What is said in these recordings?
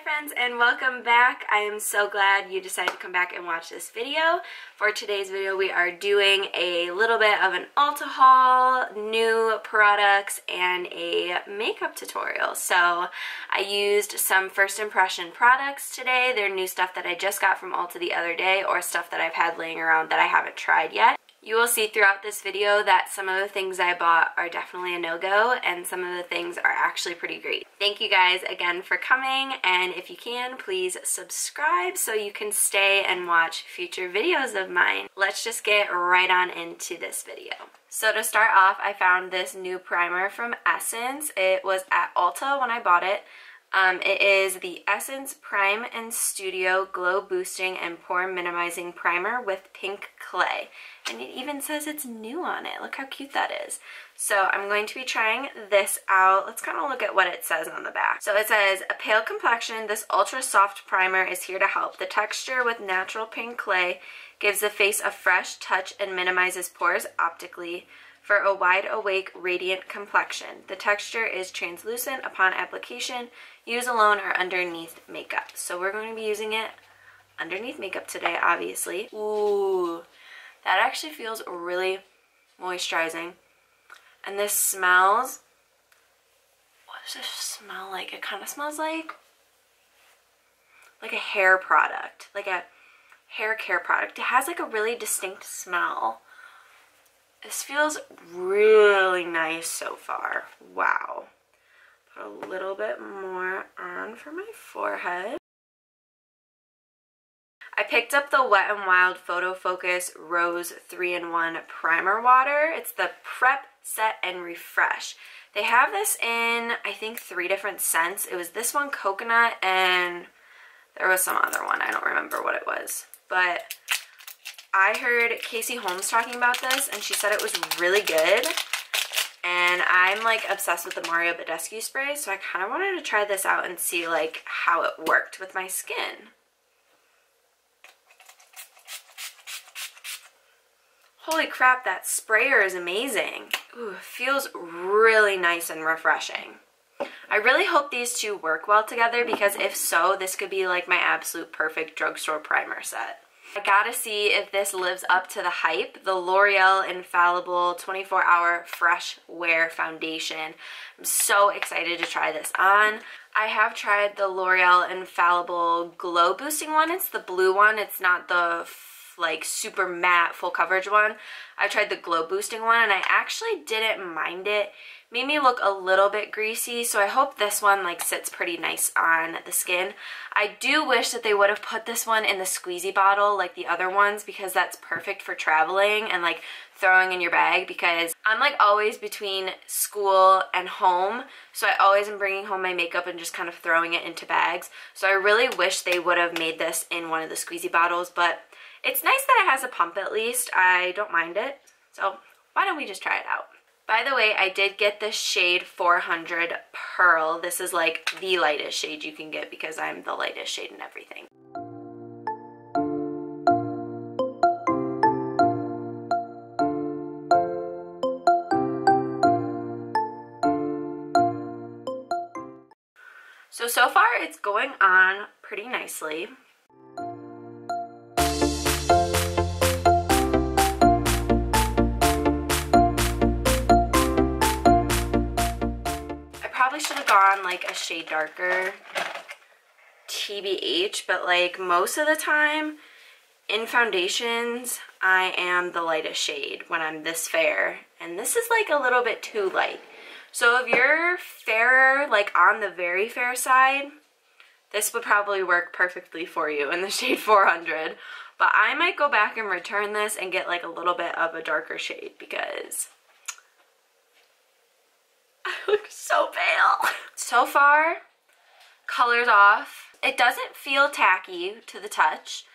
friends, and welcome back. I am so glad you decided to come back and watch this video. For today's video we are doing a little bit of an Ulta haul, new products, and a makeup tutorial. So I used some first impression products today. They're new stuff that I just got from Ulta the other day, or stuff that I've had laying around that I haven't tried yet. You will see throughout this video that some of the things I bought are definitely a no-go, and some of the things are actually pretty great. Thank you guys again for coming, and if you can, please subscribe so you can stay and watch future videos of mine. Let's just get right on into this video. So to start off, I found this new primer from Essence. It was at Ulta when I bought it. It is the Essence Prime and Studio Glow Boosting and Pore Minimizing Primer with Pink Clay. And it even says it's new on it. Look how cute that is. So I'm going to be trying this out. Let's kind of look at what it says on the back. So it says, a pale complexion, this ultra soft primer is here to help. The texture with natural pink clay gives the face a fresh touch and minimizes pores optically for a wide awake, radiant complexion. The texture is translucent upon application. Use alone or underneath makeup. So we're going to be using it underneath makeup today, obviously. Ooh, that actually feels really moisturizing. And this smells, what does this smell like? It kind of smells like a hair product, like a hair care product. It has like a really distinct smell. This feels really nice so far. Wow. Put a little bit more on for my forehead. I picked up the Wet n Wild Photofocus Rose 3-in-1 Primer Water. It's the Prep, Set, and Refresh. They have this in, I think, 3 different scents. It was this one, coconut, and there was some other one. I don't remember what it was. But I heard Casey Holmes talking about this, and she said it was really good. And I'm like obsessed with the Mario Badescu spray, so I kind of wanted to try this out and see like how it worked with my skin. Holy crap, that sprayer is amazing. Ooh, it feels really nice and refreshing. I really hope these two work well together, because if so, this could be like my absolute perfect drugstore primer set. I gotta see if this lives up to the hype. The L'Oreal Infallible 24-Hour Fresh Wear Foundation. I'm so excited to try this on. I have tried the L'Oreal Infallible Glow Boosting one. It's the blue one. It's not the like super matte full coverage one. I tried the Glow Boosting one, and I actually didn't mind it. Made me look a little bit greasy, so I hope this one like sits pretty nice on the skin. I do wish that they would have put this one in the squeezy bottle like the other ones, because that's perfect for traveling and like throwing in your bag, because I'm like always between school and home, so I always am bringing home my makeup and just kind of throwing it into bags. So I really wish they would have made this in one of the squeezy bottles, but it's nice that it has a pump at least. I don't mind it, so why don't we just try it out? By the way, I did get the shade 400 Pearl. This is like the lightest shade you can get, because I'm the lightest shade in everything. So far it's going on pretty nicely. Should have gone like a shade darker, TBH, but like most of the time in foundations I am the lightest shade when I'm this fair, and this is like a little bit too light. So if you're fairer, like on the very fair side, this would probably work perfectly for you in the shade 400, but I might go back and return this and get like a little bit of a darker shade, because I look so pale. So far, color's off. It doesn't feel tacky to the touch.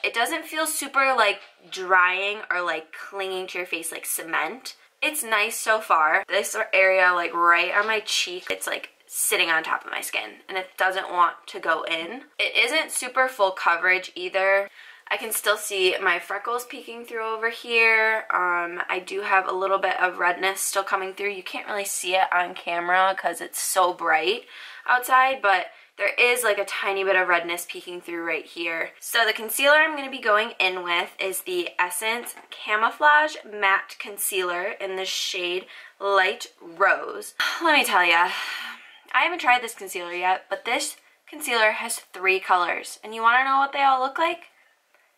It doesn't feel super like drying or like clinging to your face like cement. It's nice so far. This area like right on my cheek, it's like sitting on top of my skin, and it doesn't want to go in. It isn't super full coverage either. I can still see my freckles peeking through over here. I do have a little bit of redness still coming through. You can't really see it on camera because it's so bright outside, but there is like a tiny bit of redness peeking through right here. So the concealer I'm going to be going in with is the Essence Camoflage Matte Concealer in the shade Light Rose. Let me tell ya, I haven't tried this concealer yet, but this concealer has 3 colors. And you want to know what they all look like?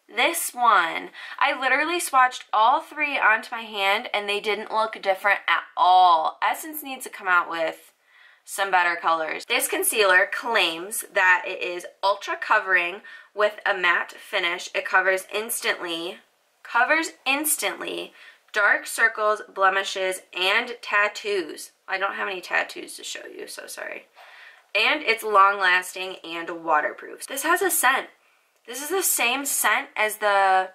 This one. I literally swatched all 3 onto my hand and they didn't look different at all. Essence needs to come out with some better colors. This concealer claims that it is ultra covering with a matte finish. It covers instantly dark circles, blemishes, and tattoos. I don't have any tattoos to show you, so sorry. And it's long lasting and waterproof. This has a scent. This is the same scent as the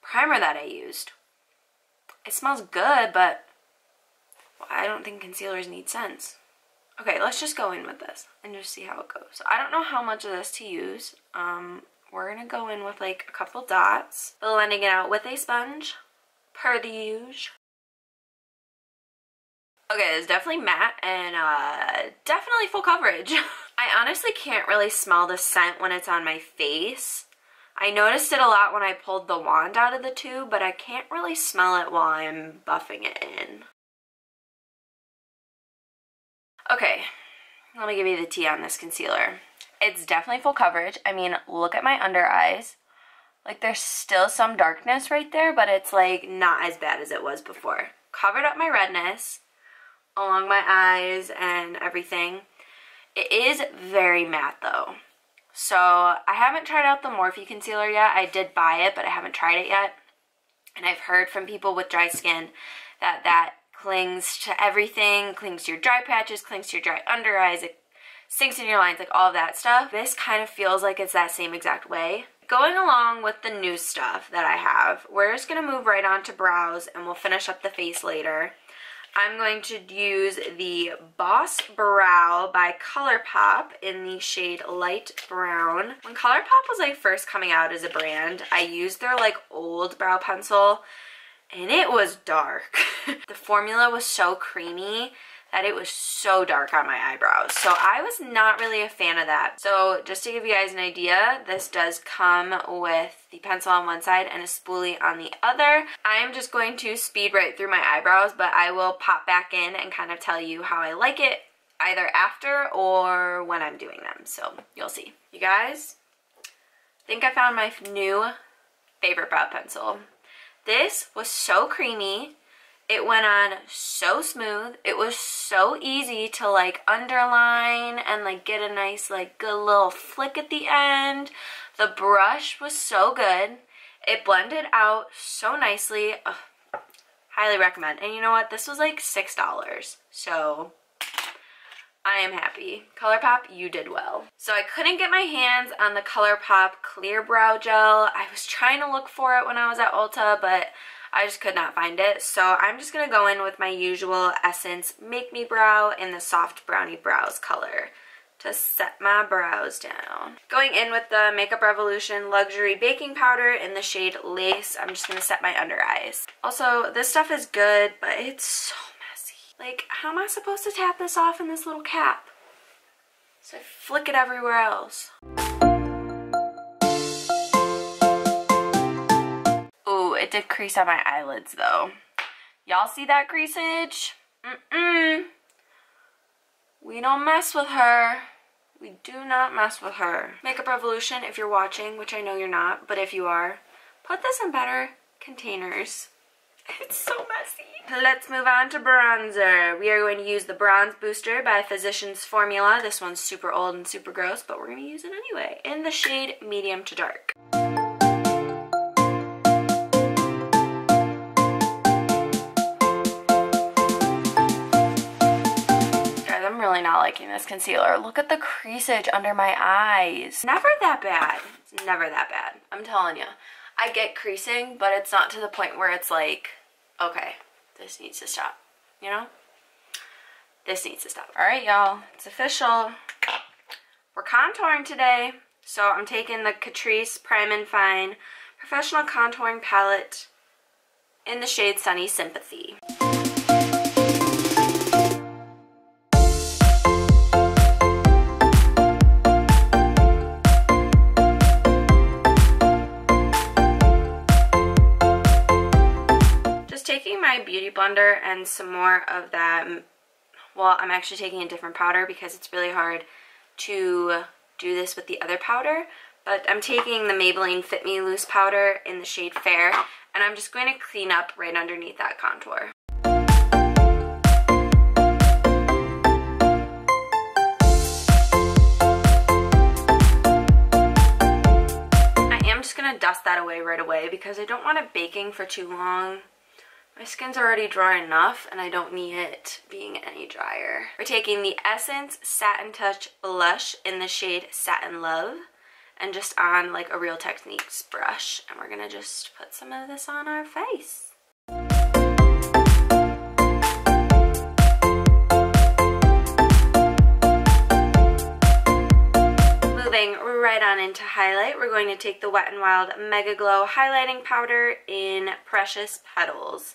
primer that I used. It smells good, but I don't think concealers need scents. Okay, let's just go in with this and just see how it goes. So I don't know how much of this to use. We're gonna go in with like a couple dots, blending it out with a sponge, per the usual. Okay, it's definitely matte and definitely full coverage. I honestly can't really smell the scent when it's on my face. I noticed it a lot when I pulled the wand out of the tube, but I can't really smell it while I'm buffing it in. Okay, let me give you the tea on this concealer. It's definitely full coverage. I mean, look at my under eyes. Like, there's still some darkness right there, but it's like not as bad as it was before. Covered up my redness along my eyes and everything. It is very matte though. So I haven't tried out the Morphe concealer yet. I did buy it, but I haven't tried it yet. And I've heard from people with dry skin that that clings to everything, clings to your dry patches, clings to your dry under eyes, it sinks in your lines, like all of that stuff. This kind of feels like it's that same exact way. Going along with the new stuff that I have, we're just going to move right on to brows and we'll finish up the face later. I'm going to use the Boss Brow by Colourpop in the shade Light Brown. When Colourpop was like first coming out as a brand, I used their like old brow pencil and it was dark. The formula was so creamy that it was so dark on my eyebrows. So I was not really a fan of that. So just to give you guys an idea, this does come with the pencil on one side and a spoolie on the other. I am just going to speed right through my eyebrows, but I will pop back in and kind of tell you how I like it either after or when I'm doing them. So you'll see. You guys, I think I found my new favorite brow pencil. This was so creamy. It went on so smooth. It was so easy to like underline and like get a nice like good little flick at the end. The brush was so good. It blended out so nicely. Ugh, highly recommend. And you know what? This was like $6. So I am happy. Colourpop, you did well. So I couldn't get my hands on the Colourpop Clear Brow Gel. I was trying to look for it when I was at Ulta, but I just could not find it. So I'm just going to go in with my usual Essence Make Me Brow in the Soft Brownie Brows color to set my brows down. Going in with the Makeup Revolution Luxury Baking Powder in the shade Lace. I'm just going to set my under eyes. Also, this stuff is good, but it's so messy. Like, how am I supposed to tap this off in this little cap? So I flick it everywhere else. Ooh, it did crease on my eyelids though. Y'all see that creasage? We don't mess with her. We do not mess with her. Makeup Revolution, if you're watching, which I know you're not, but if you are, put this in better containers. It's so messy. Let's move on to bronzer. We are going to use the Bronze Booster by Physicians Formula. This one's super old and super gross, but we're going to use it anyway. In the shade Medium to Dark. I'm really not liking this concealer. Look at the creasage under my eyes. Never that bad. It's never that bad. I'm telling you. I get creasing, but it's not to the point where it's like, okay, this needs to stop. You know? This needs to stop. Alright, y'all. It's official. We're contouring today. So I'm taking the Catrice Prime and Fine Professional Contouring Palette in the shade Sunny Sympathy. blender and some more of that. Well, I'm actually taking a different powder because it's really hard to do this with the other powder. But I'm taking the Maybelline Fit Me Loose powder in the shade Fair, and I'm just going to clean up right underneath that contour. I'm just going to dust that away right away because I don't want it baking for too long. My skin's already dry enough and I don't need it being any drier. We're taking the Essence Satin Touch Blush in the shade Satin Love and just on like a Real Techniques brush, and we're going to just put some of this on our face. Moving right on into highlight, we're going to take the Wet n Wild Megaglo highlighting powder in Precious Petals.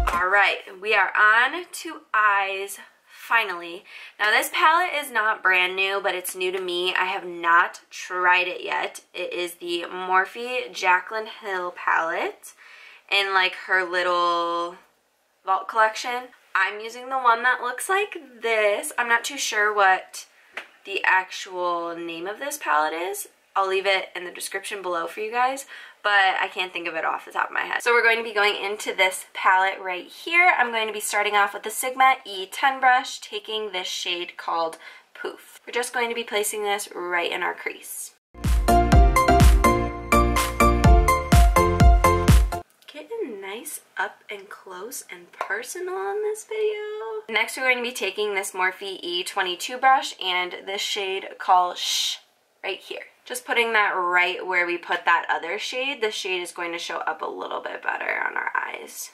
Alright, we are on to eyes finally. Now this palette is not brand new, but it's new to me. I have not tried it yet. It is the Morphe Jaclyn Hill palette in like her little Vault collection. I'm using the one that looks like this. I'm not too sure what the actual name of this palette is. I'll leave it in the description below for you guys, but I can't think of it off the top of my head. So we're going to be going into this palette right here. I'm going to be starting off with the Sigma E10 brush, taking this shade called Poof. We're just going to be placing this right in our crease. Getting nice up and close and personal in this video. Next, we're going to be taking this Morphe E22 brush and this shade called Shh right here. Just putting that right where we put that other shade. This shade is going to show up a little bit better on our eyes.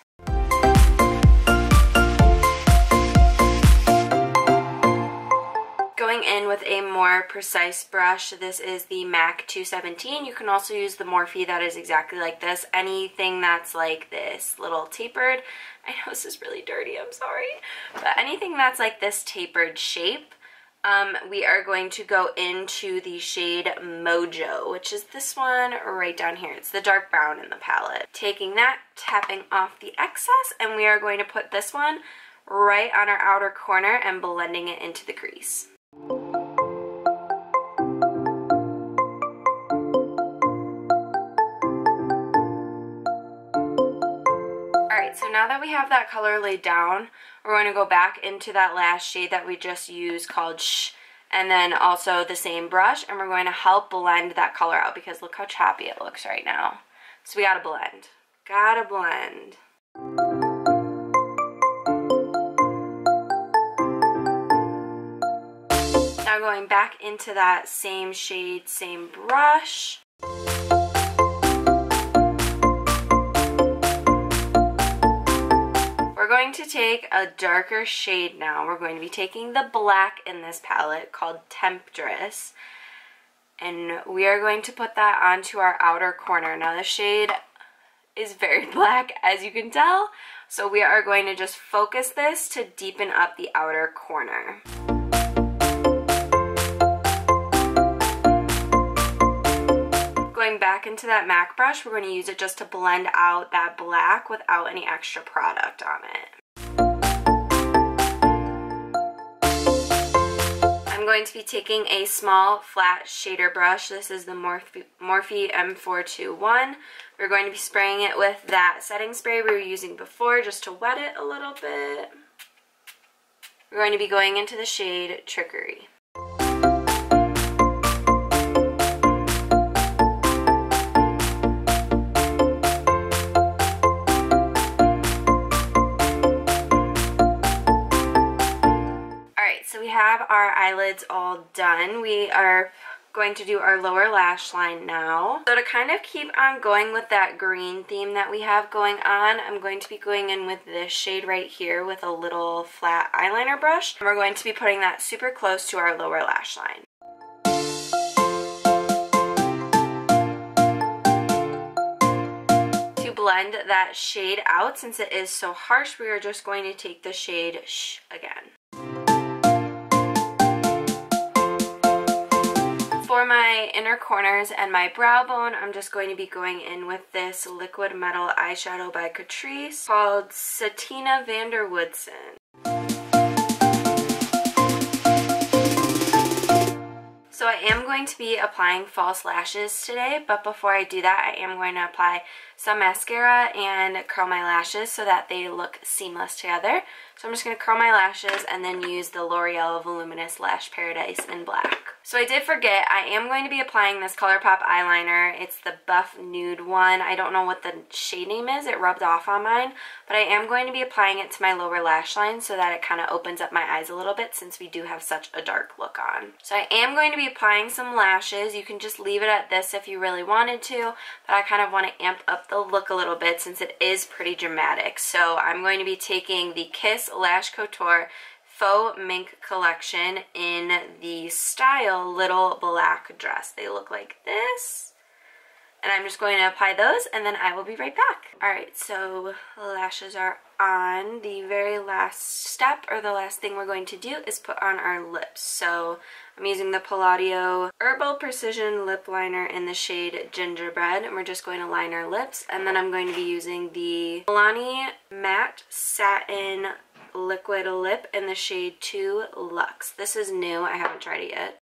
Going in with a more precise brush, this is the MAC 217. You can also use the Morphe that is exactly like this. Anything that's like this little tapered, I know this is really dirty, I'm sorry, but anything that's like this tapered shape, we are going to go into the shade Mojo, which is this one right down here. It's the dark brown in the palette. Taking that, tapping off the excess, and we are going to put this one right on our outer corner and blending it into the crease. Alright, so now that we have that color laid down, we're going to go back into that last shade that we just used called Shh, and then also the same brush, and we're going to help blend that color out because look how choppy it looks right now. So we gotta blend. Gotta blend. Now going back into that same shade, same brush. We're going to take a darker shade now. We're going to be taking the black in this palette called Temptress, and we are going to put that onto our outer corner. Now the shade is very black, as you can tell, so we are going to just focus this to deepen up the outer corner. Going back into that MAC brush, we're going to use it just to blend out that black without any extra product on it. I'm going to be taking a small flat shader brush. This is the Morphe M421. We're going to be spraying it with that setting spray we were using before just to wet it a little bit. We're going to be going into the shade Trickery. So we have our eyelids all done. We are going to do our lower lash line now. So to kind of keep on going with that green theme that we have going on, I'm going to be going in with this shade right here with a little flat eyeliner brush. And we're going to be putting that super close to our lower lash line. To blend that shade out, since it is so harsh, we are just going to take the shade Shh again. For my my inner corners and my brow bone, I'm just going to be going in with this liquid metal eyeshadow by Catrice called Satina Vanderwoodson. So I am going to be applying false lashes today, but before I do that, I am going to apply some mascara and curl my lashes so that they look seamless together. So I'm just going to curl my lashes and then use the L'Oreal Voluminous Lash Paradise in black. So I did forget, I am going to be applying this Colourpop eyeliner. It's the Buff Nude one. I don't know what the shade name is. It rubbed off on mine. But I am going to be applying it to my lower lash line so that it kind of opens up my eyes a little bit since we do have such a dark look on. So I am going to be applying some lashes. You can just leave it at this if you really wanted to, but I kind of want to amp up the look a little bit since it is pretty dramatic. So I'm going to be taking the Kiss Lash Couture Faux Mink collection in the style Little Black Dress. They look like this. And I'm just going to apply those and then I will be right back. Alright, so the lashes are on. The very last step, or the last thing we're going to do, is put on our lips. So I'm using the Palladio Herbal Precision Lip Liner in the shade Gingerbread, and we're just going to line our lips. And then I'm going to be using the Milani Matte Satin Liquid Lip in the shade 2 Luxe. This is new, I haven't tried it yet.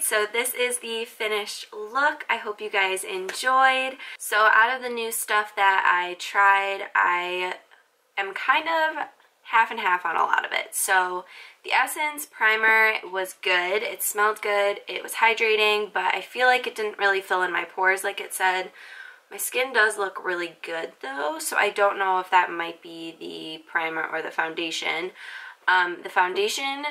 So this is the finished look. I hope you guys enjoyed. So out of the new stuff that I tried, I am kind of half and half on a lot of it. So the Essence primer was good. It smelled good. It was hydrating, but I feel like it didn't really fill in my pores like it said. My skin does look really good though, so I don't know if that might be the primer or the foundation. The foundation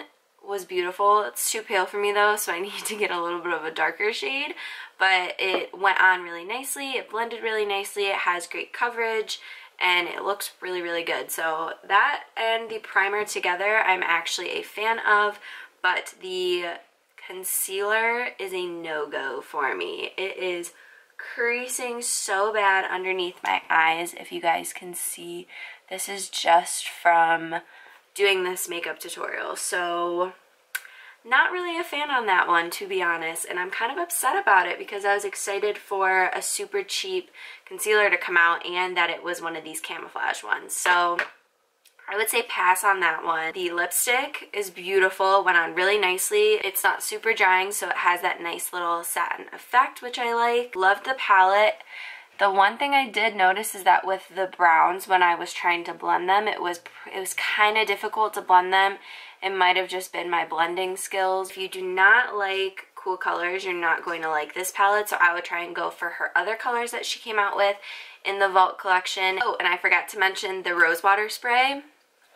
was beautiful. It's too pale for me though, so I need to get a little bit of a darker shade, but it went on really nicely. It blended really nicely. It has great coverage and it looks really, really good. So that and the primer together I'm actually a fan of, but the concealer is a no-go for me. It is creasing so bad underneath my eyes. If you guys can see, this is just from doing this makeup tutorial. So not really a fan on that one, to be honest, and I'm kind of upset about it because I was excited for a super cheap concealer to come out and that it was one of these camouflage ones. So I would say pass on that one. The lipstick is beautiful, went on really nicely. It's not super drying, so it has that nice little satin effect, which I like. Love the palette. The one thing I did notice is that with the browns, when I was trying to blend them, it was kind of difficult to blend them. It might have just been my blending skills. If you do not like cool colors, you're not going to like this palette, so I would try and go for her other colors that she came out with in the Vault collection. Oh, and I forgot to mention the rose water spray.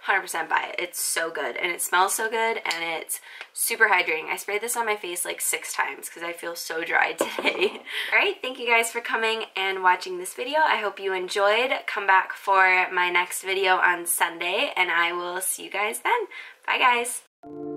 100% buy it. It's so good and it smells so good and it's super hydrating. I sprayed this on my face like 6 times because I feel so dry today. Alright, thank you guys for coming and watching this video. I hope you enjoyed. Come back for my next video on Sunday and I will see you guys then. Bye guys!